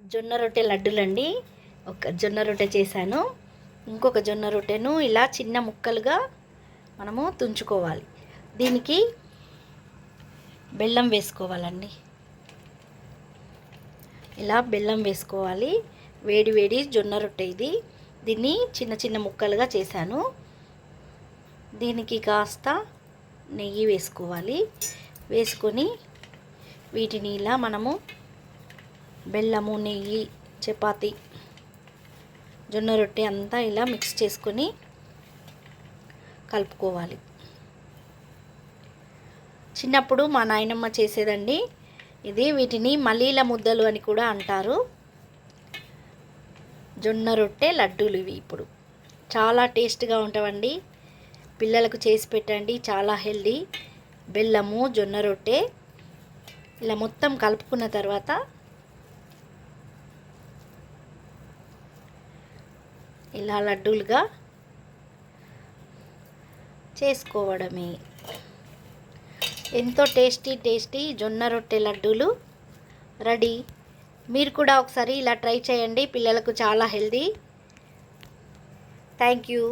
జొన్న రొట్టె లడ్డులండి. ఒక జొన్న రొట్టె చేశాను. ఇంకొక జొన్న రొట్టెను ఇలా చిన్న ముక్కలుగా మనము తుంచుకోవాలి. దీనికి బెల్లం వేసుకోవాలండి. ఇలా బెల్లం వేసుకోవాలి. వేడి వేడి జొన్న రొట్టె ఇది. దీన్ని చిన్న చిన్న ముక్కలుగా చేశాను. దీనికి కాస్త నెయ్యి వేసుకోవాలి. వేసుకొని వీటిని ఇలా మనము బెల్లము, నెయ్యి, చపాతి, జొన్న రొట్టె అంతా ఇలా మిక్స్ చేసుకొని కలుపుకోవాలి. చిన్నప్పుడు మా నాయనమ్మ చేసేదండి ఇది. వీటిని మలీల ముద్దలు అని కూడా అంటారు. జొన్న రొట్టె లడ్డూలు ఇవి. ఇప్పుడు చాలా టేస్ట్గా ఉంటాయండి. పిల్లలకు చేసి పెట్టండి, చాలా హెల్దీ. బెల్లము, జొన్న రొట్టె ఇలా మొత్తం కలుపుకున్న తర్వాత ఇలా లడ్డూలుగా చేసుకోవడమే. ఎంతో టేస్టీ జొన్న రొట్టె లడ్డూలు రెడీ. మీరు కూడా ఒకసారి ఇలా ట్రై చేయండి. పిల్లలకు చాలా హెల్దీ. Thank you.